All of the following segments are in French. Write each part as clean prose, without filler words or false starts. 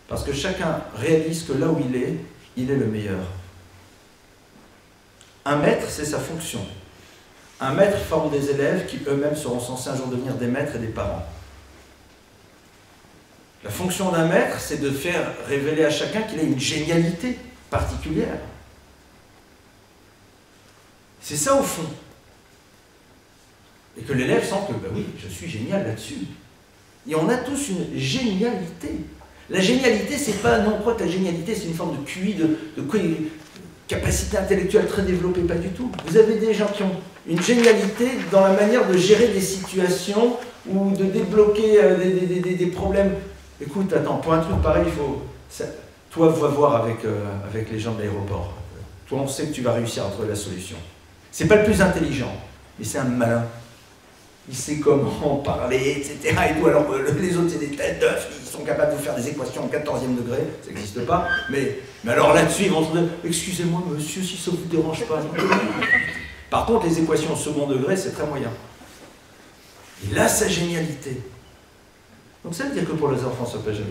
Parce que chacun réalise que là où il est le meilleur. Un maître, c'est sa fonction. Un maître forme des élèves qui eux-mêmes seront censés un jour devenir des maîtres et des parents. La fonction d'un maître, c'est de faire révéler à chacun qu'il a une génialité particulière. C'est ça au fond. Et que l'élève sent que, ben oui, je suis génial là-dessus. Et on a tous une génialité. La génialité, c'est pas, non, crois que la génialité, c'est une forme de QI, de capacité intellectuelle très développée, pas du tout. Vous avez des gens qui ont une génialité dans la manière de gérer des situations ou de débloquer des problèmes. Écoute, attends, pour un truc pareil, il faut... toi, va voir avec les gens de l'aéroport. Toi, on sait que tu vas réussir à trouver la solution. C'est pas le plus intelligent, mais c'est un malin. Il sait comment parler, etc. Et tout, alors les autres, c'est des têtes d'œufs, ils sont capables de faire des équations au 14e degré, ça n'existe pas. Mais alors là-dessus, ils vont se dire, excusez-moi, monsieur, si ça ne vous dérange pas. Par contre, les équations au second degré, c'est très moyen. Il a sa génialité. Donc ça veut dire que pour les enfants, soient pas jaloux.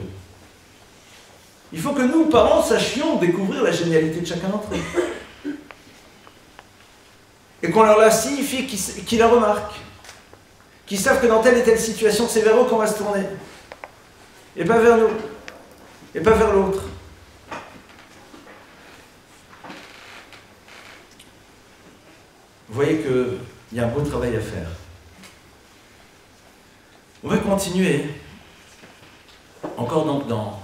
Il faut que nous, parents, sachions découvrir la génialité de chacun d'entre eux. Et qu'on leur la signifie, qu'ils la remarquent. Qu'ils savent que dans telle et telle situation, c'est vers eux qu'on va se tourner. Et pas vers nous. Et pas vers l'autre. Vous voyez qu'il y a un beau travail à faire. On va continuer, encore donc dans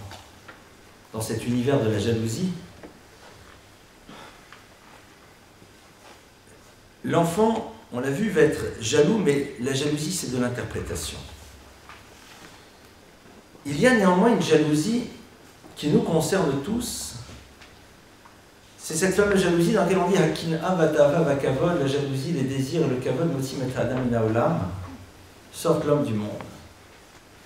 cet univers de la jalousie. L'enfant, on l'a vu, va être jaloux, mais la jalousie, c'est de l'interprétation. Il y a néanmoins une jalousie qui nous concerne tous. C'est cette fameuse jalousie dans laquelle on dit Hakin Avatava Vakavod, la jalousie, les désirs, le kavod, Motsi Metradam Inaolam, sortent l'homme du monde.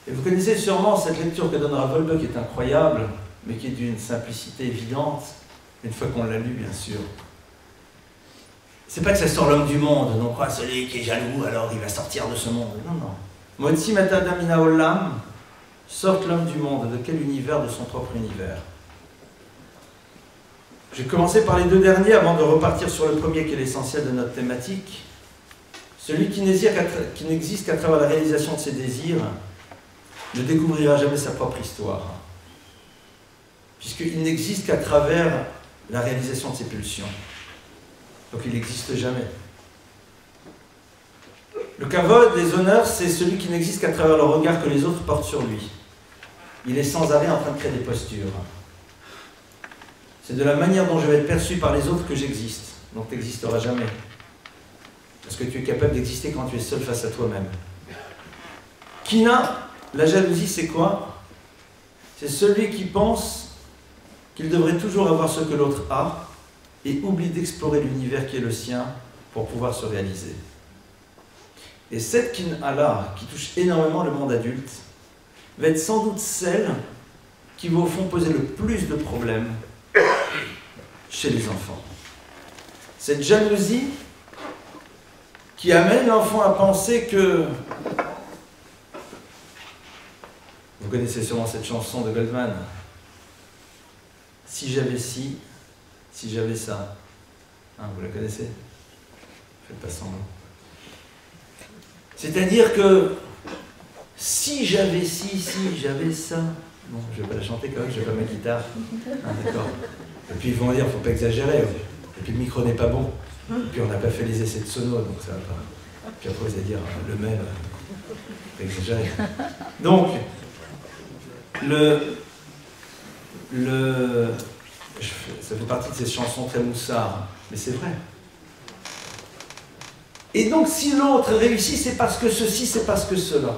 Et vous connaissez sûrement cette lecture que donne Rav Wolbe, qui est incroyable, mais qui est d'une simplicité évidente, une fois qu'on l'a lu, bien sûr. C'est pas que ça sort l'homme du monde, donc quoi, celui qui est jaloux, alors il va sortir de ce monde. Non, non. Motsi Metradam Inaolam, sortent l'homme du monde. De quel univers? De son propre univers. J'ai commencé par les deux derniers avant de repartir sur le premier qui est l'essentiel de notre thématique. Celui qui n'existe qu'à travers la réalisation de ses désirs ne découvrira jamais sa propre histoire, puisqu'il n'existe qu'à travers la réalisation de ses pulsions. Donc il n'existe jamais. Le kavod, les honneurs, c'est celui qui n'existe qu'à travers le regard que les autres portent sur lui. Il est sans arrêt en train de créer des postures. C'est de la manière dont je vais être perçu par les autres que j'existe. Donc tu n'existeras jamais. Parce que tu es capable d'exister quand tu es seul face à toi-même. Kina, la jalousie, c'est quoi? C'est celui qui pense qu'il devrait toujours avoir ce que l'autre a et oublie d'explorer l'univers qui est le sien pour pouvoir se réaliser. Et cette kina-là, qui touche énormément le monde adulte, va être sans doute celle qui va au fond poser le plus de problèmes chez les enfants. Cette jalousie qui amène l'enfant à penser que... Vous connaissez sûrement cette chanson de Goldman. Si j'avais ci, si j'avais ça. Hein, vous la connaissez? Faites pas semblant. C'est-à-dire que si j'avais ci, si j'avais ça... Bon, je ne vais pas la chanter quand même, je n'ai pas ma guitare. Ah, d'accord. Et puis ils vont dire, il ne faut pas exagérer. Et puis le micro n'est pas bon. Et puis on n'a pas fait les essais de sono, donc ça va pas. Puis après vous allez dire, le même, faut pas exagérer. Donc, ça fait partie de ces chansons très moussards, mais c'est vrai. Et donc si l'autre réussit, c'est parce que ceci, c'est parce que cela.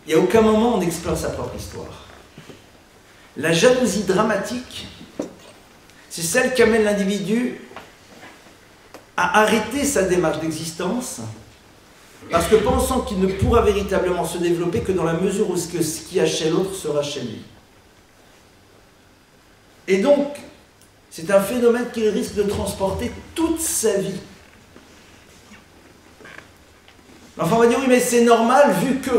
Et à aucun moment on explore sa propre histoire. La jalousie dramatique, c'est celle qui amène l'individu à arrêter sa démarche d'existence, parce que pensant qu'il ne pourra véritablement se développer que dans la mesure où ce qu'il y a chez l'autre sera chez lui. Et donc, c'est un phénomène qu'il risque de transporter toute sa vie. L'enfant va dire, oui, mais c'est normal vu que...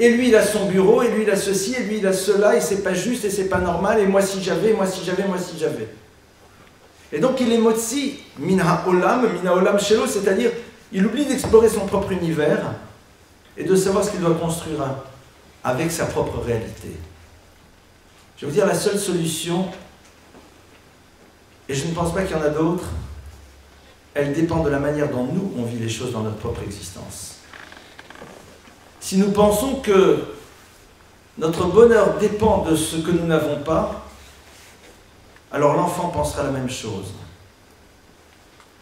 et lui il a son bureau, et lui il a ceci, et lui il a cela, et c'est pas juste, et c'est pas normal, et moi si j'avais, moi si j'avais, moi si j'avais. Et donc il est motzi mina olam shelo, c'est-à-dire il oublie d'explorer son propre univers et de savoir ce qu'il doit construire avec sa propre réalité. Je vais vous dire la seule solution, et je ne pense pas qu'il y en a d'autres, elle dépend de la manière dont nous on vit les choses dans notre propre existence. Si nous pensons que notre bonheur dépend de ce que nous n'avons pas, alors l'enfant pensera la même chose.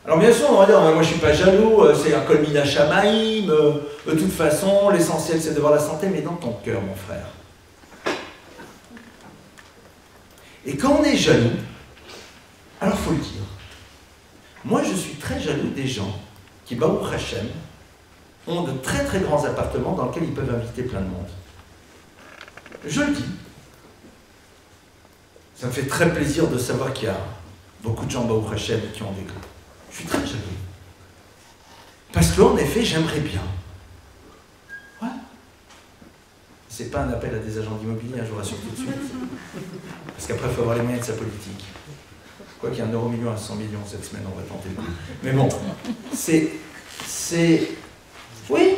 Alors bien sûr, on va dire, moi je ne suis pas jaloux, c'est un kol mina shamaim, de toute façon, l'essentiel c'est de voir la santé, mais dans ton cœur, mon frère. Et quand on est jaloux, alors il faut le dire. Moi je suis très jaloux des gens qui, Baruch Hashem, ont de très très grands appartements dans lesquels ils peuvent inviter plein de monde. Je le dis. Ça me fait très plaisir de savoir qu'il y a beaucoup de gens, Baruch Hashem, qui ont des gars. Je suis très jaloux. Parce qu'en effet, j'aimerais bien. Ouais. C'est pas un appel à des agents d'immobilier, je vous rassure tout de suite. Parce qu'après, il faut avoir les moyens de sa politique. Quoi qu'il y ait 1 euro million à 100 millions cette semaine, on va tenter le coup. Mais bon, c'est... Oui.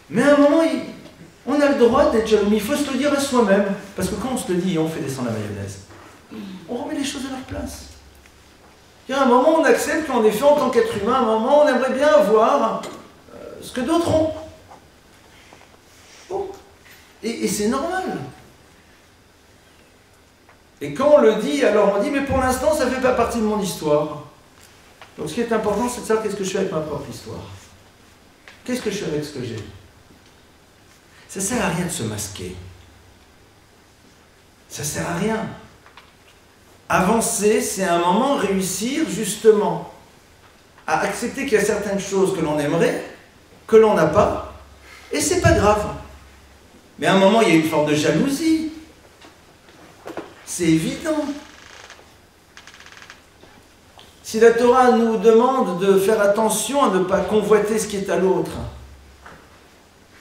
Mais à un moment, on a le droit d'être jaloux, mais il faut se le dire à soi-même. Parce que quand on se le dit et on fait descendre la mayonnaise, on remet les choses à leur place. Il y a un moment où on accepte qu'en effet, en tant qu'être humain, à un moment, on aimerait bien avoir ce que d'autres ont. Bon. Et c'est normal. Et quand on le dit, alors on dit, mais pour l'instant, ça ne fait pas partie de mon histoire. Donc ce qui est important, c'est de savoir qu'est-ce que je fais avec ma propre histoire. Qu'est-ce que je fais avec ce que j'ai? Ça ne sert à rien de se masquer. Ça ne sert à rien. Avancer, c'est à un moment réussir justement à accepter qu'il y a certaines choses que l'on aimerait, que l'on n'a pas, et c'est pas grave. Mais à un moment, il y a une forme de jalousie. C'est évident. Si la Torah nous demande de faire attention à ne pas convoiter ce qui est à l'autre,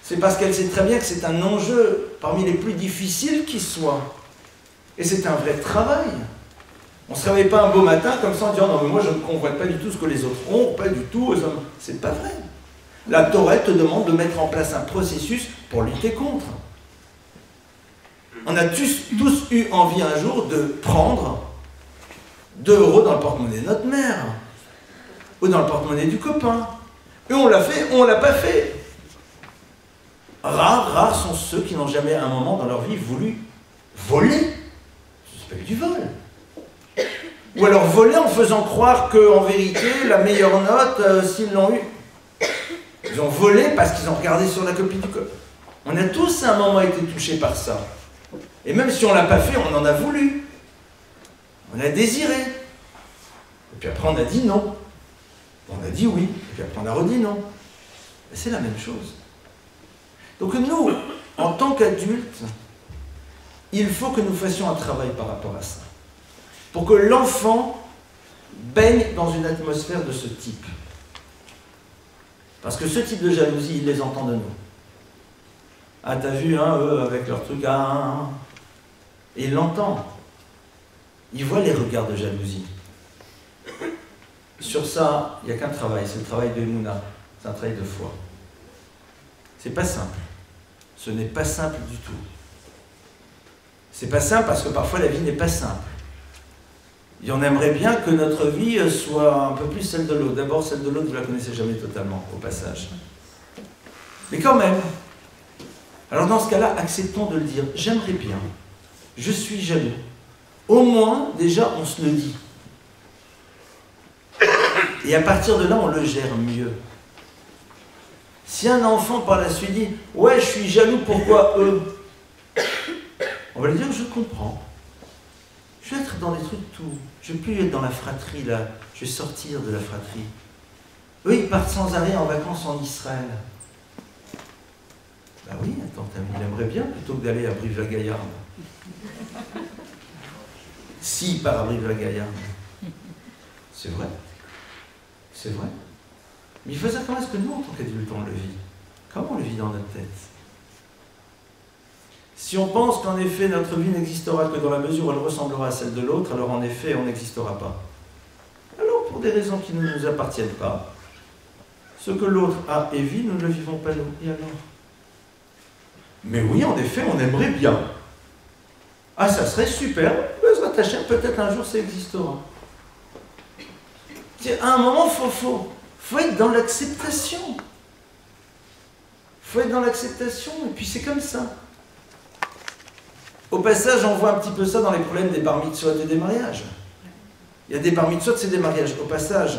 c'est parce qu'elle sait très bien que c'est un enjeu parmi les plus difficiles qui soit. Et c'est un vrai travail. On ne se réveille pas un beau matin comme ça en disant « Non, mais moi je ne convoite pas du tout ce que les autres ont, pas du tout. » C'est pas vrai. La Torah te demande de mettre en place un processus pour lutter contre. On a tous eu envie un jour de prendre 2 euros dans le porte-monnaie de notre mère, ou dans le porte-monnaie du copain. Et on l'a fait, ou on ne l'a pas fait. Rares sont ceux qui n'ont jamais à un moment dans leur vie voulu voler. Ça s'appelle du vol. Ou alors voler en faisant croire qu'en vérité, la meilleure note, s'ils l'ont eu, ils ont volé parce qu'ils ont regardé sur la copie du copain. On a tous à un moment été touchés par ça. Et même si on ne l'a pas fait, on en a voulu. On a désiré. Et puis après, on a dit non. On a dit oui. Et puis après, on a redit non. Et c'est la même chose. Donc nous, en tant qu'adultes, il faut que nous fassions un travail par rapport à ça. Pour que l'enfant baigne dans une atmosphère de ce type. Parce que ce type de jalousie, il les entend de nous. Ah, t'as vu, hein, eux, avec leur truc, ah, et il l'entend. Il voit les regards de jalousie. Sur ça, il n'y a qu'un travail, c'est le travail de Emouna, c'est un travail de foi. C'est pas simple. Ce n'est pas simple du tout. C'est pas simple parce que parfois la vie n'est pas simple. Et on aimerait bien que notre vie soit un peu plus celle de l'autre. D'abord, celle de l'autre, vous ne la connaissez jamais totalement, au passage. Mais quand même. Alors dans ce cas-là, acceptons de le dire. J'aimerais bien. Je suis jaloux. Au moins, déjà, on se le dit. Et à partir de là, on le gère mieux. Si un enfant par la suite dit « Ouais, je suis jaloux, pourquoi eux ?» On va lui dire « Je comprends. Je vais être dans des trucs tout. Je ne vais plus être dans la fratrie, là. Je vais sortir de la fratrie. Eux, ils partent sans arrêt en vacances en Israël. Ben oui, attends, il aimerait bien plutôt que d'aller à Brive-la-Gaillarde. S'il part à Brive-la-Gaillarde. C'est vrai. C'est vrai. Mais il faut savoir comment est-ce que nous, en tant qu'adultes, on le vit. Comment on le vit dans notre tête? Si on pense qu'en effet notre vie n'existera que dans la mesure où elle ressemblera à celle de l'autre, alors en effet on n'existera pas. Alors pour des raisons qui ne nous appartiennent pas, ce que l'autre a et vit, nous ne le vivons pas nous. Et alors? Mais oui, en effet, on aimerait bien. Ah, ça serait super, on peut se rattacher, peut-être un jour ça existera. À un moment, faut être dans l'acceptation. Il faut être dans l'acceptation, et puis c'est comme ça. Au passage, on voit un petit peu ça dans les problèmes des bar mitzvot et des mariages. Il y a des bar mitzvot, c'est des mariages. Au passage,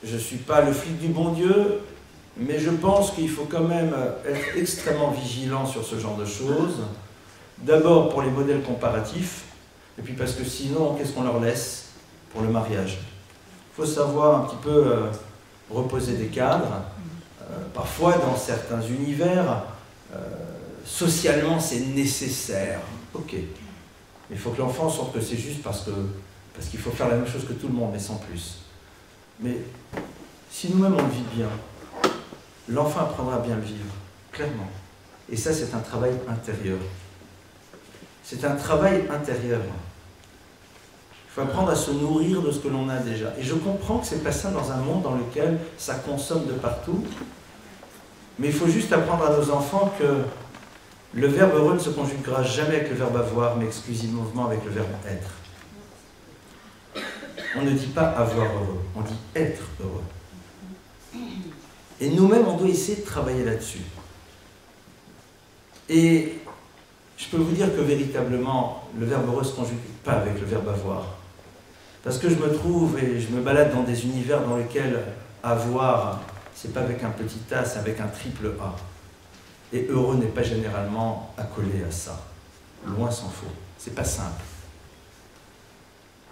je ne suis pas le flic du bon Dieu, mais je pense qu'il faut quand même être extrêmement vigilant sur ce genre de choses. D'abord pour les modèles comparatifs, et puis parce que sinon, qu'est-ce qu'on leur laisse pour le mariage? Il faut savoir un petit peu reposer des cadres. Parfois, dans certains univers, socialement, c'est nécessaire. Ok. Mais il faut que l'enfant sente que c'est juste parce qu'il faut faire la même chose que tout le monde, mais sans plus. Mais si nous-mêmes on le vit bien, l'enfant apprendra à bien le vivre, clairement. Et ça, c'est un travail intérieur. C'est un travail intérieur. Il faut apprendre à se nourrir de ce que l'on a déjà. Et je comprends que c'est pas ça dans un monde dans lequel ça consomme de partout. Mais il faut juste apprendre à nos enfants que le verbe heureux ne se conjuguera jamais avec le verbe avoir, mais exclusivement avec le verbe être. On ne dit pas avoir heureux, on dit être heureux. Et nous-mêmes, on doit essayer de travailler là-dessus. Et je peux vous dire que véritablement, le verbe heureux ne se conjugue pas avec le verbe avoir. Parce que je me trouve et je me balade dans des univers dans lesquels avoir, c'est pas avec un petit A, c'est avec un triple A. Et heureux n'est pas généralement accolé à ça. Loin s'en faut. C'est pas simple.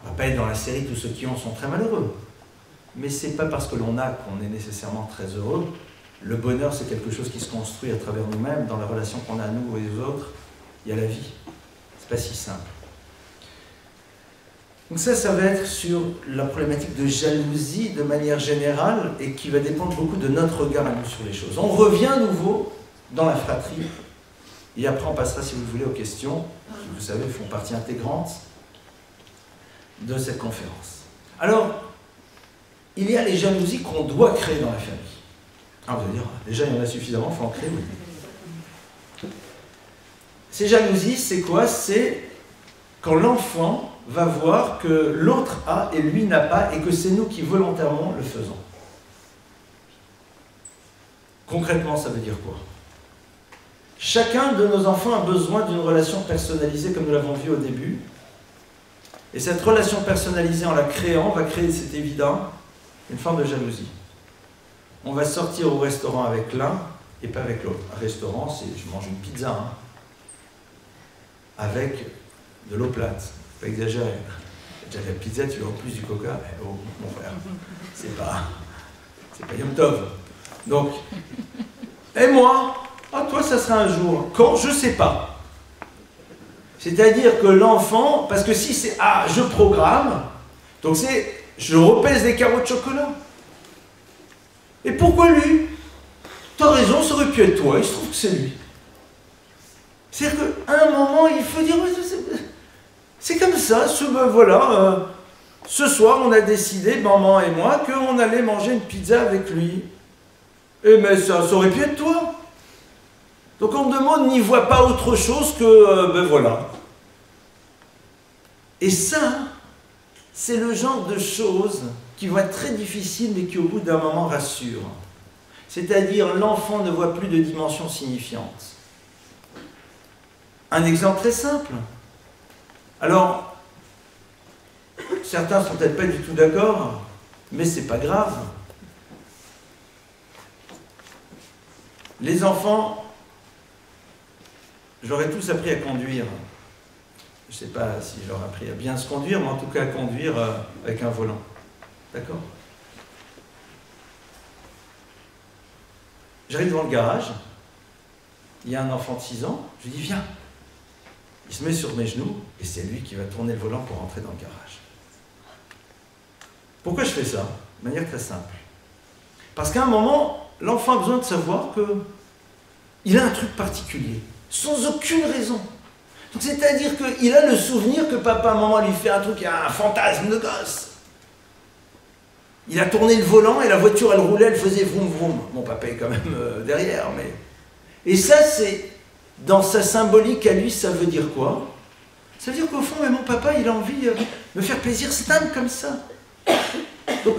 On ne va pas être dans la série tous ceux qui ont sont très malheureux. Mais c'est pas parce que l'on a qu'on est nécessairement très heureux. Le bonheur, c'est quelque chose qui se construit à travers nous-mêmes, dans la relation qu'on a à nous et aux autres. Il y a la vie. C'est pas si simple. Donc ça va être sur la problématique de jalousie de manière générale et qui va dépendre beaucoup de notre regard à nous sur les choses. On revient à nouveau dans la fratrie et après on passera, si vous le voulez, aux questions qui, vous savez, font partie intégrante de cette conférence. Alors, il y a les jalousies qu'on doit créer dans la famille. Ah, vous allez dire, déjà il y en a suffisamment, il faut en créer, oui. Ces jalousies, c'est quoi? C'est quand l'enfant va voir que l'autre a et lui n'a pas, et que c'est nous qui volontairement le faisons. Concrètement, ça veut dire quoi? Chacun de nos enfants a besoin d'une relation personnalisée, comme nous l'avons vu au début. Et cette relation personnalisée, en la créant, va créer, c'est évident, une forme de jalousie. On va sortir au restaurant avec l'un et pas avec l'autre. Un restaurant, c'est je mange une pizza, hein, avec de l'eau plate. Pas exagérer. Déjà la pizza, tu as en plus du coca. Oh, mon frère, c'est pas Yom Tov. Donc, et moi, ah, toi, ça sera un jour. Quand? Je sais pas. C'est-à-dire que l'enfant, parce que si c'est ah, je programme, donc c'est je repèse des carreaux de chocolat. Et pourquoi lui? T'as raison, ça aurait pu être toi, il se trouve que c'est lui. C'est-à-dire qu'à un moment, il faut dire, c'est comme ça, voilà, ce soir, on a décidé, maman et moi, qu'on allait manger une pizza avec lui. Et mais ça aurait pu être toi. Donc on me demande, n'y voit pas autre chose que, ben voilà. Et ça, c'est le genre de choses qui vont être très difficiles, mais qui au bout d'un moment rassurent. C'est-à-dire, l'enfant ne voit plus de dimension signifiante. Un exemple très simple. Alors, certains ne sont peut-être pas du tout d'accord, mais c'est pas grave. Les enfants, j'aurais tous appris à conduire. Je ne sais pas si j'aurais appris à bien se conduire, mais en tout cas à conduire avec un volant. D'accord? J'arrive devant le garage, il y a un enfant de 6 ans, je lui dis viens. Il se met sur mes genoux et c'est lui qui va tourner le volant pour rentrer dans le garage. Pourquoi je fais ça? De manière très simple. Parce qu'à un moment, l'enfant a besoin de savoir qu'il il a un truc particulier, sans aucune raison. Donc c'est-à-dire qu'il a le souvenir que papa, maman lui fait un truc, il y a un fantasme de gosse. Il a tourné le volant et la voiture, elle roulait, elle faisait vroom vroom. Mon papa est quand même derrière, mais... Et ça, c'est... Dans sa symbolique à lui, ça veut dire quoi? Ça veut dire qu'au fond, mais mon papa, il a envie de me faire plaisir stable comme ça.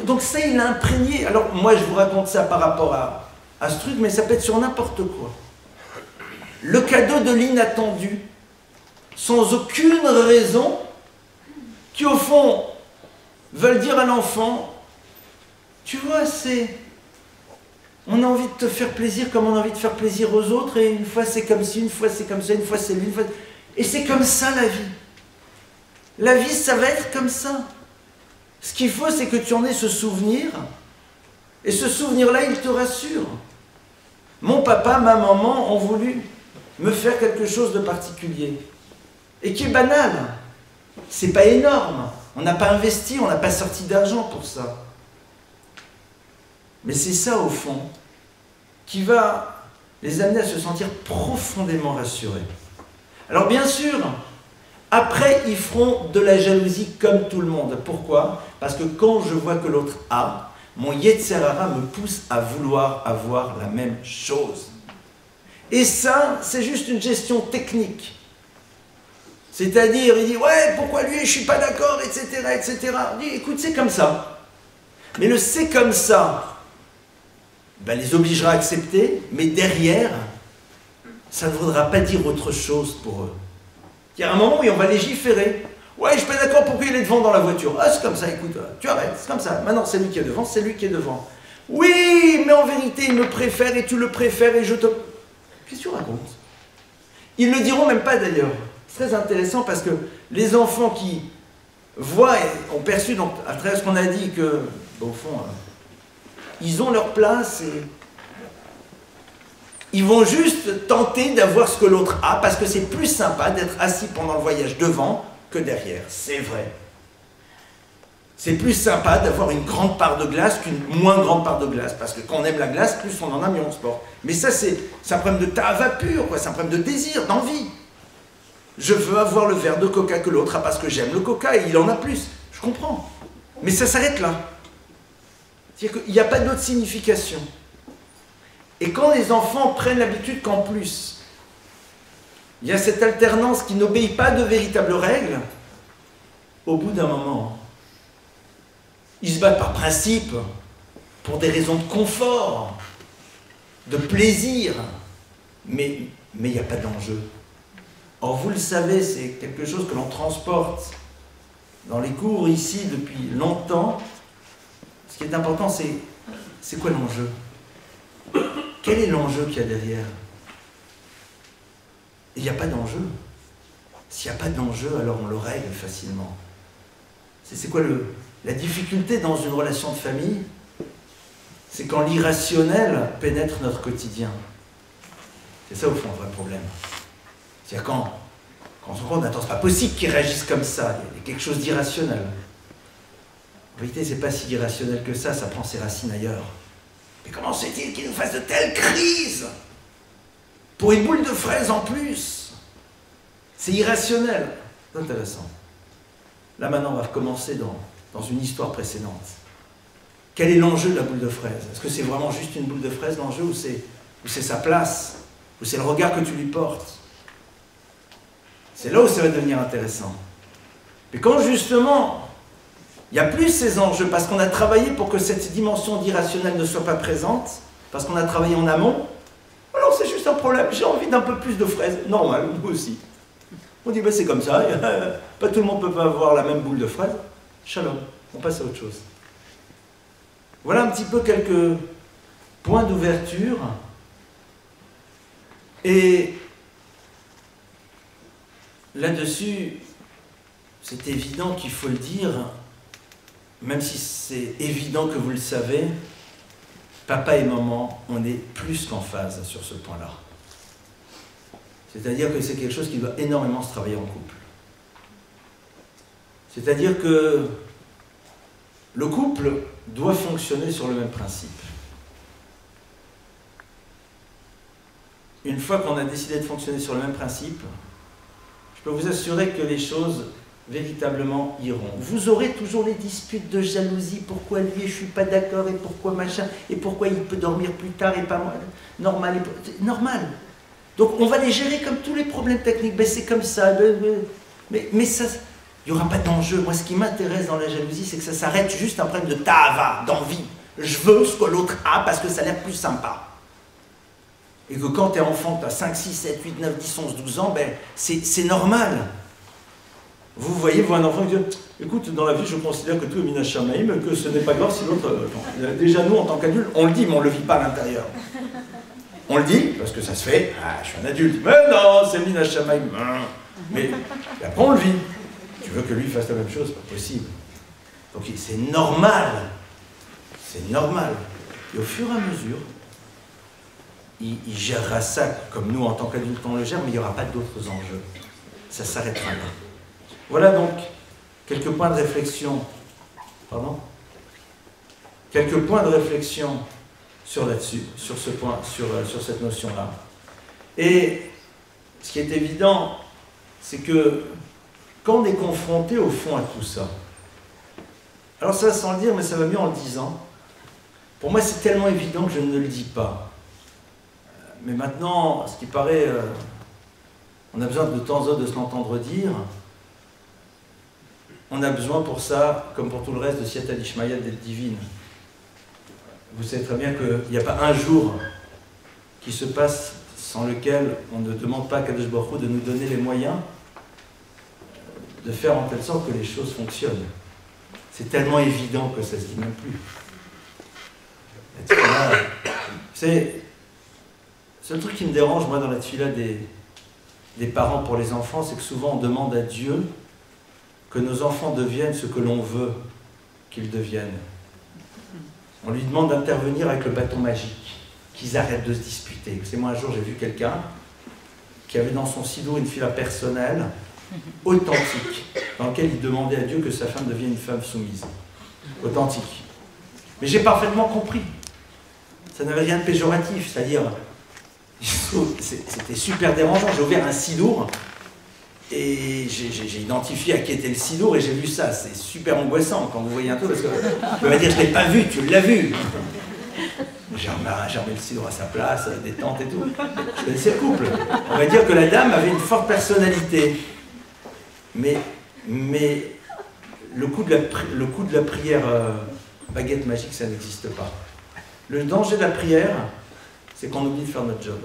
Donc ça, il a imprégné. Alors, moi, je vous raconte ça par rapport à ce truc, mais ça peut être sur n'importe quoi. Le cadeau de l'inattendu, sans aucune raison, qui, au fond, veulent dire à l'enfant... Tu vois, c'est... On a envie de te faire plaisir comme on a envie de faire plaisir aux autres, et une fois c'est comme ci, une fois c'est comme ça, une fois c'est lui, une fois... Et c'est comme ça la vie. La vie, ça va être comme ça. Ce qu'il faut, c'est que tu en aies ce souvenir, et ce souvenir-là, il te rassure. Mon papa, ma maman ont voulu me faire quelque chose de particulier, et qui est banal. C'est pas énorme. On n'a pas investi, on n'a pas sorti d'argent pour ça. Mais c'est ça, au fond, qui va les amener à se sentir profondément rassurés. Alors bien sûr, après, ils feront de la jalousie comme tout le monde. Pourquoi? Parce que quand je vois que l'autre a, mon Yetzer Hara me pousse à vouloir avoir la même chose. Et ça, c'est juste une gestion technique. C'est-à-dire, il dit, ouais, pourquoi lui, je ne suis pas d'accord, etc., etc. Il dit, écoute, c'est comme ça. Mais le c'est comme ça, ben, les obligera à accepter, mais derrière, ça ne voudra pas dire autre chose pour eux. Il y a un moment où on va légiférer. Ouais, je suis pas d'accord, pourquoi il est devant dans la voiture? Ah, c'est comme ça, écoute, tu arrêtes, c'est comme ça. Maintenant, c'est lui qui est devant, c'est lui qui est devant. Oui, mais en vérité, il me préfère et tu le préfères et je te... Qu'est-ce que tu racontes? Ils ne le diront même pas d'ailleurs. C'est très intéressant parce que les enfants qui voient et ont perçu, donc, à travers ce qu'on a dit, que, au fond, ils ont leur place et ils vont juste tenter d'avoir ce que l'autre a parce que c'est plus sympa d'être assis pendant le voyage devant que derrière. C'est vrai. C'est plus sympa d'avoir une grande part de glace qu'une moins grande part de glace parce que quand on aime la glace, plus on en a, mieux on se porte. Mais ça, c'est un problème de ta'ava pur, c'est un problème de désir, d'envie. Je veux avoir le verre de coca que l'autre a parce que j'aime le coca et il en a plus. Je comprends. Mais ça s'arrête là. C'est-à-dire qu'il n'y a pas d'autre signification. Et quand les enfants prennent l'habitude qu'en plus, il y a cette alternance qui n'obéit pas de véritables règles, au bout d'un moment, ils se battent par principe, pour des raisons de confort, de plaisir, mais il n'y a pas d'enjeu. Or, vous le savez, c'est quelque chose que l'on transporte dans les cours ici depuis longtemps. Ce qui est important, c'est quoi l'enjeu? Quel est l'enjeu qu'il y a derrière? Il n'y a pas d'enjeu. S'il n'y a pas d'enjeu, alors on le règle facilement. C'est quoi la difficulté dans une relation de famille? C'est quand l'irrationnel pénètre notre quotidien. C'est ça, au fond, le vrai problème. C'est-à-dire quand on se rend compte, attends, c'est pas possible qu'ils réagissent comme ça, il y a quelque chose d'irrationnel. En vérité, c'est pas si irrationnel que ça prend ses racines ailleurs. Mais comment se fait-il qu'ils nous fassent de telles crises? Pour une boule de fraises en plus. C'est irrationnel. C'est intéressant. Là maintenant, on va recommencer dans une histoire précédente. Quel est l'enjeu de la boule de fraise? Est-ce que c'est vraiment juste une boule de fraise l'enjeu, ou c'est sa place? Ou c'est le regard que tu lui portes? C'est là où ça va devenir intéressant. Mais quand justement, il n'y a plus ces enjeux, parce qu'on a travaillé pour que cette dimension d'irrationnel ne soit pas présente, parce qu'on a travaillé en amont, alors c'est juste un problème, j'ai envie d'un peu plus de fraises, normal, nous aussi. On dit, ben c'est comme ça, pas tout le monde ne peut pas avoir la même boule de fraises. Shalom, on passe à autre chose. Voilà un petit peu quelques points d'ouverture. Et là-dessus, c'est évident qu'il faut le dire, même si c'est évident que vous le savez, papa et maman, on est plus qu'en phase sur ce point-là. C'est-à-dire que c'est quelque chose qui doit énormément se travailler en couple. C'est-à-dire que le couple doit fonctionner sur le même principe. une fois qu'on a décidé de fonctionner sur le même principe, je peux vous assurer que les choses véritablement iront. Vous aurez toujours les disputes de jalousie, pourquoi lui et je suis pas d'accord, et pourquoi machin, et pourquoi il peut dormir plus tard et pas moi. Normal, normal. Donc on va les gérer comme tous les problèmes techniques, ben, c'est comme ça, mais ça, il n'y aura pas d'enjeu. Moi ce qui m'intéresse dans la jalousie, c'est que ça s'arrête juste un problème de ta'ava, d'envie. Je veux ce que l'autre a parce que ça a l'air plus sympa. Et que quand tu es enfant, tu as 5, 6, 7, 8, 9, 10, 11, 12 ans, ben, c'est normal. Vous voyez, vous un enfant qui dit « Écoute, dans la vie, je considère que tout est mina shamaim, que ce n'est pas grave si l'autre... » Déjà, nous, en tant qu'adultes, on le dit, mais on ne le vit pas à l'intérieur. On le dit, parce que ça se fait « Ah, je suis un adulte. » Mais non, c'est mina shamaim. Mais après, on le vit. Tu veux que lui fasse la même chose? Pas possible. Donc, c'est normal. C'est normal. Et au fur et à mesure, il gérera ça comme nous, en tant qu'adultes, on le gère, mais il n'y aura pas d'autres enjeux. Ça s'arrêtera là. Voilà donc quelques points de réflexion. Pardon? Quelques points de réflexion sur là-dessus, sur ce point, sur cette notion-là. Et ce qui est évident, c'est que quand on est confronté au fond à tout ça, alors ça sans le dire, mais ça va mieux en le disant, pour moi c'est tellement évident que je ne le dis pas. Mais maintenant, ce qui paraît, on a besoin de temps en temps de se l'entendre dire. On a besoin pour ça, comme pour tout le reste, de Siyata d'Ishmaïa, d'être divine. Vous savez très bien qu'il n'y a pas un jour qui se passe sans lequel on ne demande pas à Kadosh Baruch Hu de nous donner les moyens de faire en telle sorte que les choses fonctionnent. C'est tellement évident que ça ne se dit même plus. C'est le truc qui me dérange, moi, dans la tefila des parents pour les enfants, c'est que souvent on demande à Dieu que nos enfants deviennent ce que l'on veut qu'ils deviennent. On lui demande d'intervenir avec le bâton magique, qu'ils arrêtent de se disputer. Vous savez, moi un jour j'ai vu quelqu'un qui avait dans son sidour une fila personnelle, authentique, dans laquelle il demandait à Dieu que sa femme devienne une femme soumise. Authentique. Mais j'ai parfaitement compris. Ça n'avait rien de péjoratif, c'est-à-dire, c'était super dérangeant. J'ai ouvert un sidour, et j'ai identifié à qui était le sidour et j'ai vu ça. C'est super angoissant quand vous voyez un peu, parce que vous pouvez dire, je ne l'ai pas vu, tu l'as vu. J'ai remis le sidour à sa place, détente et tout. Je connaissais le couple. On va dire que la dame avait une forte personnalité. Mais le coup de la prière baguette magique, ça n'existe pas. Le danger de la prière, c'est qu'on oublie de faire notre job.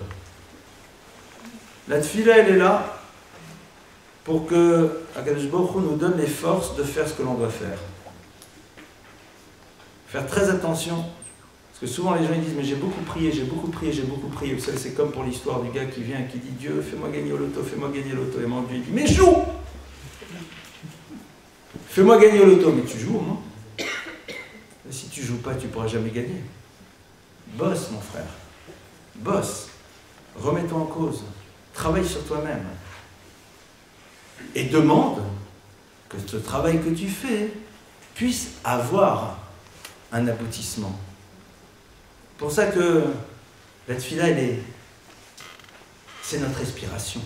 La tefila, elle est là pour que Akadosh Baruch Hu nous donne les forces de faire ce que l'on doit faire. Faire très attention, parce que souvent les gens ils disent « mais j'ai beaucoup prié, j'ai beaucoup prié, j'ai beaucoup prié ». Vous savez, c'est comme pour l'histoire du gars qui vient et qui dit « Dieu, fais-moi gagner au loto, fais-moi gagner au loto ». Et mon Dieu il dit « mais joue ! Fais-moi gagner au loto ». Mais tu joues au moins. Et si tu joues pas, tu ne pourras jamais gagner. Bosse mon frère, bosse, remets-toi en cause, travaille sur toi-même. Et demande que ce travail que tu fais puisse avoir un aboutissement. C'est pour ça que la tefila, c'est notre respiration.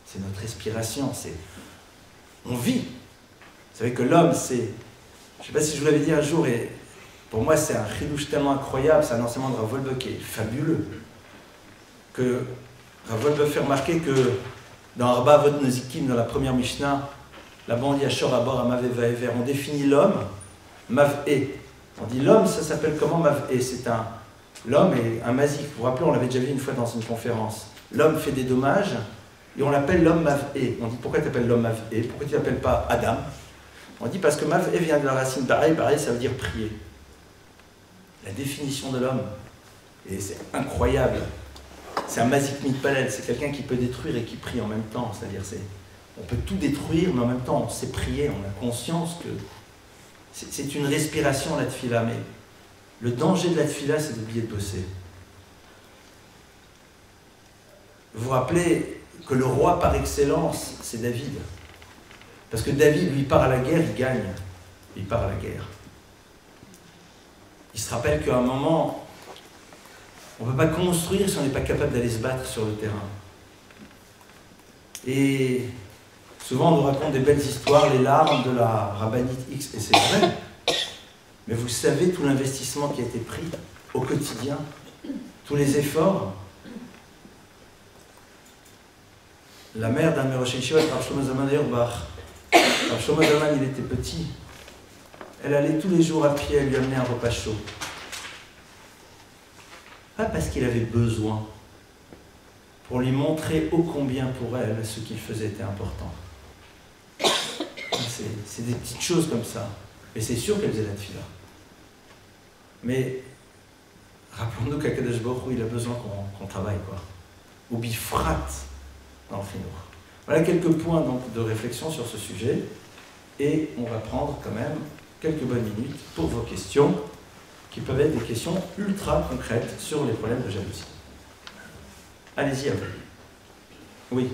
C'est notre respiration, on vit. Vous savez que l'homme, je ne sais pas si je vous l'avais dit un jour, et pour moi c'est un chidouche tellement incroyable, c'est un enseignement de Rav Wolbe qui est fabuleux, que Rav Wolbe fait remarquer que dans Arba Avot Nozikim, dans la première Mishnah, là-bas on dit Ashor Abor Amav Vaever, on définit l'homme, Mav-E. On dit l'homme, ça s'appelle comment Mav-E? C'est l'homme est un mazik. Vous vous rappelez, on l'avait déjà vu une fois dans une conférence. L'homme fait des dommages et on l'appelle l'homme Mav-E. On dit pourquoi tu appelles l'homme Mav-E? Pourquoi tu l'appelles pas Adam? On dit parce que Mav-E vient de la racine pareil, ça veut dire prier. La définition de l'homme, et c'est incroyable. C'est un mazik mitpalel, c'est quelqu'un qui peut détruire et qui prie en même temps. C'est-à-dire, on peut tout détruire, mais en même temps, on sait prier, on a conscience que c'est une respiration, la tefila. Mais le danger de la tefila, c'est d'oublier de bosser. Vous vous rappelez que le roi par excellence, c'est David. Parce que David, lui, part à la guerre, il gagne. Il part à la guerre. Il se rappelle qu'à un moment, On ne peut pas construire si on n'est pas capable d'aller se battre sur le terrain. Et souvent on nous raconte des belles histoires, les larmes de la rabbinite X, et c'est vrai. Mais vous savez tout l'investissement qui a été pris au quotidien, tous les efforts. La mère d'un Rosh Yeshiva, Rav Shlomo Zalman Auerbach, Rav Shlomo Zalman, il était petit. Elle allait tous les jours à pied, elle lui amenait un repas chaud. Pas parce qu'il avait besoin, pour lui montrer ô combien pour elle ce qu'il faisait était important. C'est des petites choses comme ça. Et c'est sûr qu'elle faisait la tefila. Mais rappelons-nous qu'Akadosh Baruch Hu, il a besoin qu'on travaille, quoi. Ou bifrat dans le chinour. Voilà quelques points donc, de réflexion sur ce sujet. Et on va prendre quand même quelques bonnes minutes pour vos questions, qui peuvent être des questions ultra concrètes sur les problèmes de jalousie. Allez-y, à vous. Oui.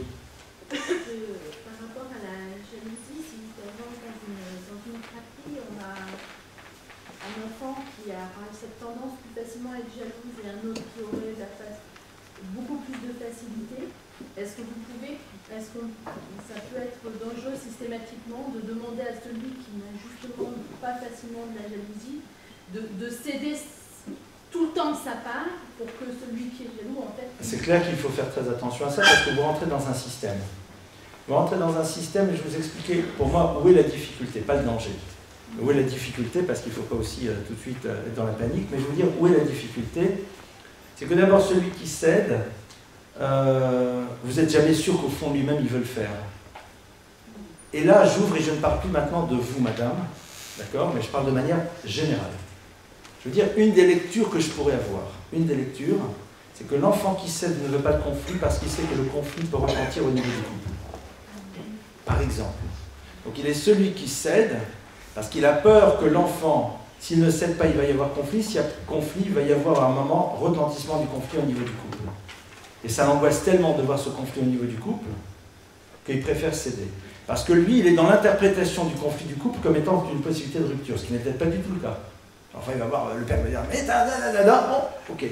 Par rapport à la jalousie, si par exemple dans une fratrie, on a un enfant qui aura cette tendance plus facilement à être jalouse et un autre qui aurait beaucoup plus de facilité, est-ce que ça peut être dangereux systématiquement de demander à celui qui n'a justement pas facilement de la jalousie de céder tout le temps de sa part pour que celui qui est jaloux, en fait... C'est clair qu'il faut faire très attention à ça parce que vous rentrez dans un système. Vous rentrez dans un système et je vous expliquer pour moi où est la difficulté, pas le danger. Où est la difficulté, parce qu'il ne faut pas aussi tout de suite être dans la panique, mais je vais vous dire où est la difficulté. C'est que d'abord celui qui cède, vous n'êtes jamais sûr qu'au fond lui-même il veut le faire. Et là j'ouvre et je ne parle plus maintenant de vous madame, d'accord, mais je parle de manière générale. Je veux dire, une des lectures que je pourrais avoir, c'est que l'enfant qui cède ne veut pas de conflit parce qu'il sait que le conflit peut retentir au niveau du couple. Par exemple. Donc il est celui qui cède parce qu'il a peur que l'enfant, s'il ne cède pas, il va y avoir conflit. S'il y a conflit, il va y avoir à un moment retentissement du conflit au niveau du couple. Et ça l'angoisse tellement de voir ce conflit au niveau du couple qu'il préfère céder. Parce que lui, il est dans l'interprétation du conflit du couple comme étant une possibilité de rupture, ce qui n'est peut-être pas du tout le cas. Enfin, il va voir, le père va dire, mais bon, ok.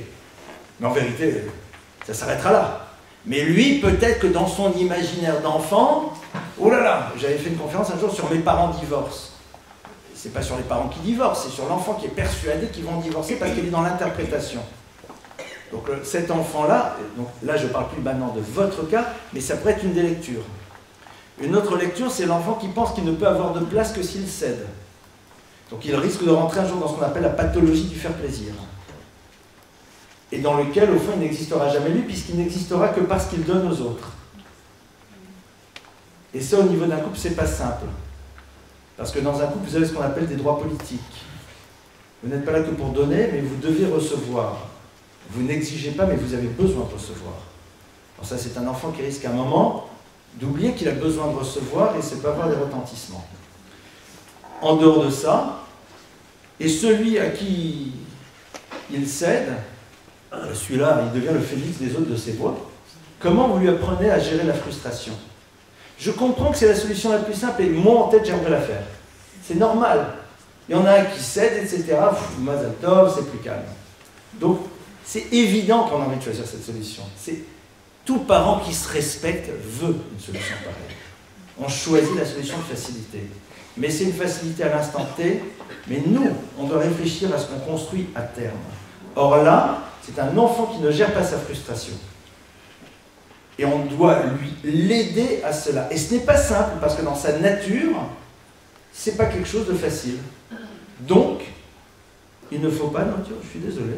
Mais en vérité, ça s'arrêtera là. Mais lui, peut-être que dans son imaginaire d'enfant, oh là là, j'avais fait une conférence un jour sur mes parents divorcent. C'est pas sur les parents qui divorcent, c'est sur l'enfant qui est persuadé qu'ils vont divorcer parce qu'il est dans l'interprétation. Donc cet enfant-là, donc là je ne parle plus maintenant de votre cas, mais ça pourrait être une des lectures. Une autre lecture, c'est l'enfant qui pense qu'il ne peut avoir de place que s'il cède. Donc il risque de rentrer un jour dans ce qu'on appelle la pathologie du faire plaisir. Et dans lequel, au fond, il n'existera jamais lui, puisqu'il n'existera que parce qu'il donne aux autres. Et ça, au niveau d'un couple, c'est pas simple. Parce que dans un couple, vous avez ce qu'on appelle des droits politiques. Vous n'êtes pas là que pour donner, mais vous devez recevoir. Vous n'exigez pas, mais vous avez besoin de recevoir. Alors ça, c'est un enfant qui risque à un moment d'oublier qu'il a besoin de recevoir et c'est pas avoir des retentissements. En dehors de ça, et celui à qui il cède, celui-là, il devient le phénix des autres de ses bois. Comment vous lui apprenez à gérer la frustration? Je comprends que c'est la solution la plus simple et moi en tête j'aimerais la faire. C'est normal. Il y en a un qui cède, etc. Mazal tov, c'est plus calme. Donc c'est évident qu'on a envie de choisir cette solution. Tout parent qui se respecte veut une solution pareille. On choisit la solution de facilité. Mais c'est une facilité à l'instant T. Mais nous, on doit réfléchir à ce qu'on construit à terme. Or là, c'est un enfant qui ne gère pas sa frustration. Et on doit l'aider à cela. Et ce n'est pas simple, parce que dans sa nature, ce n'est pas quelque chose de facile. Donc, il ne faut pas non dire, je suis désolé.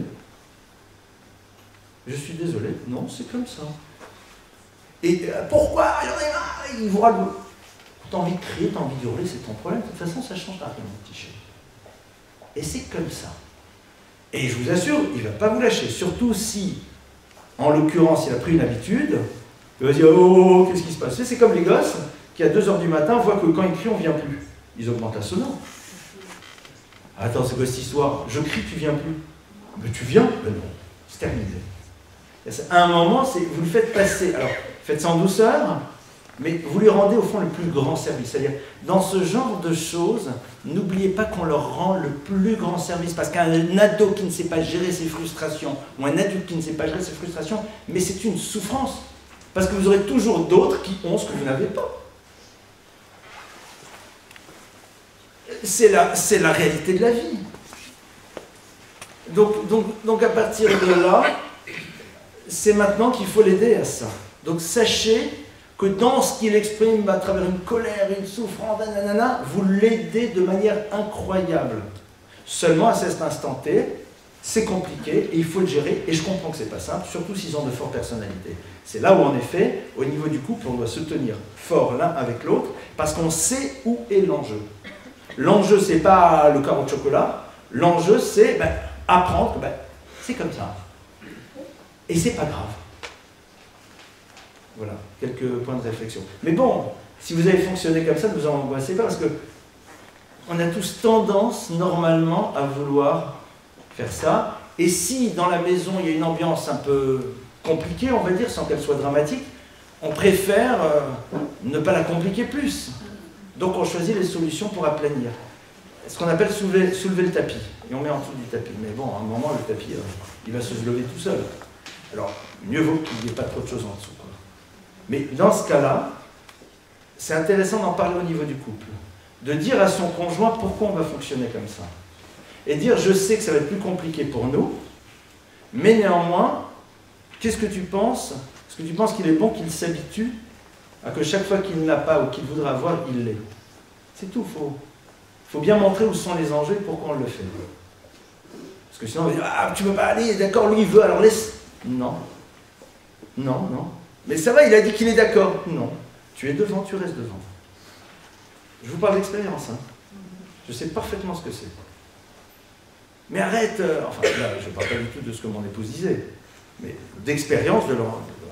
Je suis désolé. Non, c'est comme ça. Et pourquoi? Il vous raconte. Tu as envie de crier, tu as envie de hurler, c'est ton problème. De toute façon, ça change rien, mon petit chéri. Et c'est comme ça. Et je vous assure, il ne va pas vous lâcher. Surtout si, en l'occurrence, il a pris une habitude, il va dire, oh, qu'est-ce qui se passe? C'est comme les gosses qui, à 2h du matin, voient que quand ils crient, on ne vient plus. Ils augmentent la sono. Attends, c'est quoi cette histoire? Je crie, tu ne viens plus. Mais tu viens? Ben non, c'est terminé. À un moment, vous le faites passer. Alors, faites ça en douceur, Mais vous lui rendez au fond le plus grand service. C'est-à-dire, dans ce genre de choses, n'oubliez pas qu'on leur rend le plus grand service. Parce qu'un ado qui ne sait pas gérer ses frustrations, ou un adulte qui ne sait pas gérer ses frustrations, mais c'est une souffrance. Parce que vous aurez toujours d'autres qui ont ce que vous n'avez pas. C'est la réalité de la vie. Donc à partir de là, c'est maintenant qu'il faut l'aider à ça. Donc sachez que dans ce qu'il exprime à travers une colère, une souffrance, nanana, vous l'aidez de manière incroyable. Seulement à cet instant T, c'est compliqué et il faut le gérer. Et je comprends que c'est pas simple, surtout s'ils ont de fortes personnalités. C'est là où en effet, au niveau du couple, on doit se tenir fort l'un avec l'autre parce qu'on sait où est l'enjeu. L'enjeu, c'est pas le carreau de chocolat. L'enjeu, c'est apprendre que c'est comme ça. Et c'est pas grave. Voilà, quelques points de réflexion. Mais bon, si vous avez fonctionné comme ça, ne vous en angoissez pas, parce que on a tous tendance, normalement, à vouloir faire ça. Et si, dans la maison, il y a une ambiance un peu compliquée, on va dire, sans qu'elle soit dramatique, on préfère ne pas la compliquer plus. Donc on choisit les solutions pour aplanir. Ce qu'on appelle soulever le tapis. Et on met en dessous du tapis. Mais bon, à un moment, le tapis, il va se lever tout seul. Alors, mieux vaut qu'il n'y ait pas trop de choses en dessous. Mais dans ce cas-là, c'est intéressant d'en parler au niveau du couple. De dire à son conjoint pourquoi on va fonctionner comme ça. Et dire, je sais que ça va être plus compliqué pour nous, mais néanmoins, qu'est-ce que tu penses? Est-ce que tu penses qu'il est bon qu'il s'habitue à que chaque fois qu'il n'a pas ou qu'il voudra avoir, il l'ait? C'est tout. Faut bien montrer où sont les enjeux et pourquoi on le fait. Parce que sinon on va dire, ah, tu ne veux pas aller, d'accord, lui il veut, alors laisse. Non. Non, non. Mais ça va, il a dit qu'il est d'accord. Non. Tu es devant, tu restes devant. Je vous parle d'expérience. Hein. Je sais parfaitement ce que c'est. Mais arrête, enfin là, je ne parle pas du tout de ce que mon épouse disait, mais d'expérience,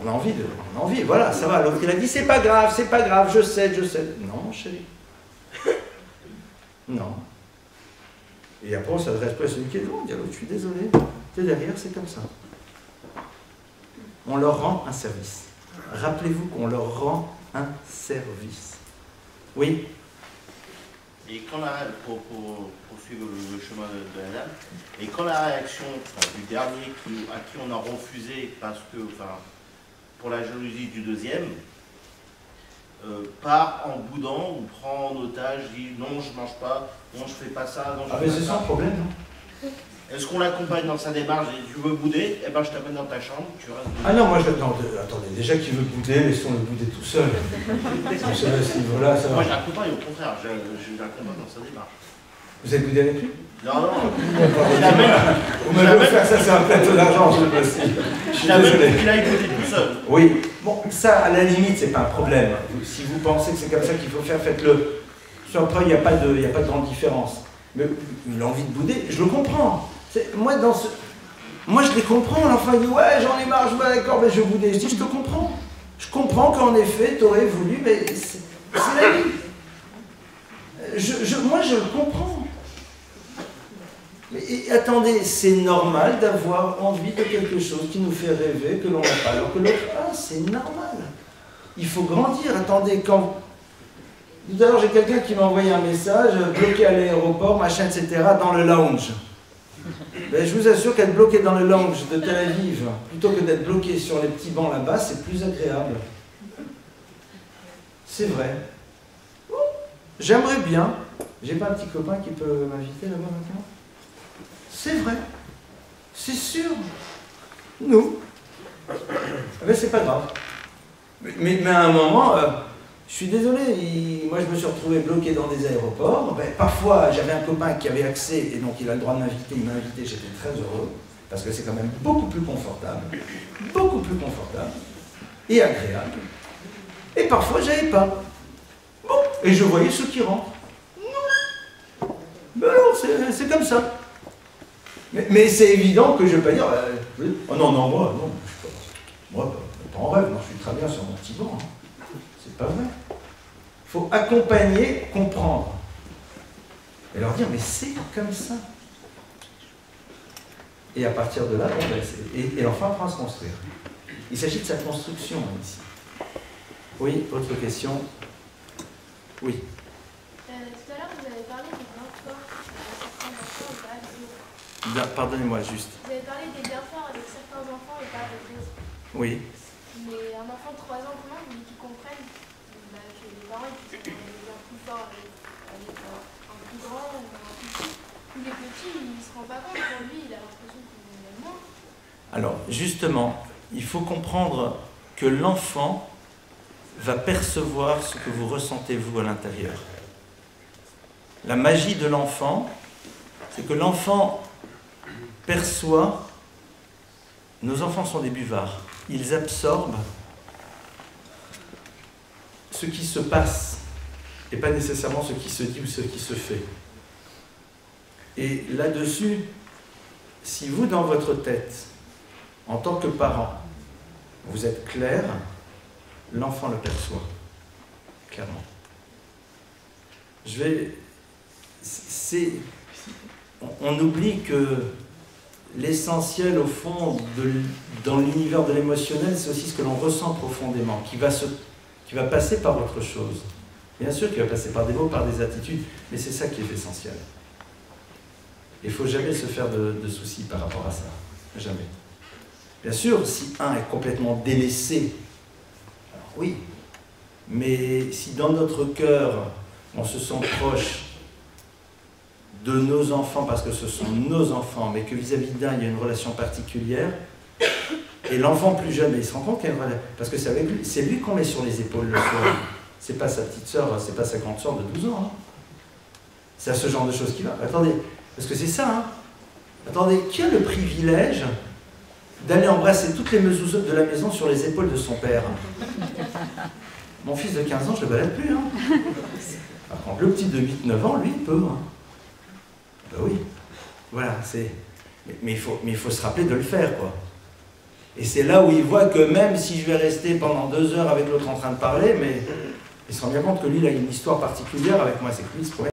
on a envie, voilà, ça va. L'autre il a dit, c'est pas grave, je sais. Non, chérie. Non. Et après, on s'adresse pas à celui qui est devant, on dit, je suis désolé, t'es derrière, c'est comme ça. On leur rend un service. Rappelez-vous qu'on leur rend un service. Oui. Et quand pour suivre le chemin de la dame, et quand la réaction du dernier à qui on a refusé parce que, pour la jalousie du deuxième, part en boudant ou prend en otage, dit non, je mange pas, non, je fais pas ça, non, je fais mais c'est ça le problème, non? Est-ce qu'on l'accompagne dans sa démarche et tu veux bouder? Eh ben je t'amène dans ta chambre, tu restes. Ah non, moi je. Non, attendez, déjà qu'il veut bouder, laissons-le bouder tout seul. À ce niveau-là, ça va. Moi je l'accompagne, au contraire, je l'accompagne dans sa démarche. Vous avez boudé avec lui? Non, non. Vous m'avez offert ça, c'est un plateau d'argent, je le précise. Je suis désolé. Il a écouté tout seul. Oui, bon, ça, à la limite, c'est pas un problème. Si vous pensez que c'est comme ça qu'il faut faire, faites-le. Après, il n'y a pas de grande différence. Mais il a envie de bouder, je le comprends. Moi, je les comprends. L'enfant dit, ouais, j'en ai marre, je vais d'accord, mais je vais bouder. Je dis, je te comprends. Je comprends qu'en effet, tu aurais voulu, mais c'est la vie. Moi, je le comprends. Mais attendez, c'est normal d'avoir envie de quelque chose qui nous fait rêver, que l'on n'a pas, alors que l'autre, c'est normal. Il faut grandir. Attendez, quand... Tout à l'heure, j'ai quelqu'un qui m'a envoyé un message, bloqué à l'aéroport, machin, etc., dans le lounge. Ben, je vous assure qu'être bloqué dans le lounge de Tel Aviv, plutôt que d'être bloqué sur les petits bancs là-bas, c'est plus agréable. C'est vrai. J'aimerais bien. J'ai pas un petit copain qui peut m'inviter là-bas maintenant? C'est vrai. C'est sûr. Nous. Ben, c'est pas grave. Mais à un moment, je suis désolé, moi je me suis retrouvé bloqué dans des aéroports. Ben, parfois, j'avais un copain qui avait accès, et donc il a le droit de m'inviter, il m'a invité, j'étais très heureux, parce que c'est quand même beaucoup plus confortable, et agréable. Et parfois, j'avais pas. Bon, et je voyais ceux qui rentrent. Non. Ben non, c'est comme ça. Mais c'est évident que je ne vais pas dire, oh non, moi, non, moi, pas en rêve, non, je suis très bien sur mon petit banc. Hein. C'est pas vrai. Il faut accompagner, comprendre. Et leur dire, mais c'est comme ça. Et à partir de là, et l'enfant apprend à se construire. Il s'agit de sa construction ici. Oui, autre question. Oui. Tout à l'heure, vous avez parlé des bienfaits avec certains enfants et pas avec d'autres. Pardonnez-moi juste. Vous avez parlé des bienfaits avec certains enfants et pas avec d'autres. Oui. Mais un enfant de 3 ans, comment vous voulez qu'il comprenne que les parents ils sont des liens plus forts avec un plus grand ou un plus petit? Tous les petits, il ne se rend pas compte. Pour lui, il a l'impression qu'il aime moins. Alors, justement, il faut comprendre que l'enfant va percevoir ce que vous ressentez vous à l'intérieur. La magie de l'enfant, c'est que l'enfant perçoit, nos enfants sont des buvards, ils absorbent ce qui se passe et pas nécessairement ce qui se dit ou ce qui se fait. Et là-dessus, si vous, dans votre tête, en tant que parent, vous êtes clair, l'enfant le perçoit, clairement. On oublie que l'essentiel, au fond, dans l'univers de l'émotionnel, c'est aussi ce que l'on ressent profondément, qui va passer par autre chose. Bien sûr qu'il va passer par des mots, par des attitudes, mais c'est ça qui est essentiel. Il ne faut jamais se faire de soucis par rapport à ça. Jamais. Bien sûr, si un est complètement délaissé, alors oui, mais si dans notre cœur, on se sent proche de nos enfants, parce que ce sont nos enfants, mais que vis-à-vis d'un, il y a une relation particulière, et l'enfant plus jeune, il se rend compte qu'il y a une relation, parce que c'est lui qu'on met sur les épaules le soir. C'est pas sa petite sœur, c'est pas sa grande sœur de 12 ans. Hein. C'est à ce genre de choses qui va. Attendez, parce que c'est ça, hein. Attendez, qui a le privilège d'aller embrasser toutes les mezouzouttes de la maison sur les épaules de son père? Mon fils de 15 ans, je ne le balade plus. Hein. Par contre, le petit de 8-9 ans, lui, il peut. Hein. Ben oui. Voilà, c'est... Mais il faut se rappeler de le faire, quoi. Et c'est là où il voit que même si je vais rester pendant 2 heures avec l'autre en train de parler, mais il se rend bien compte que lui, il a une histoire particulière avec moi, c'est que lui, il se promène.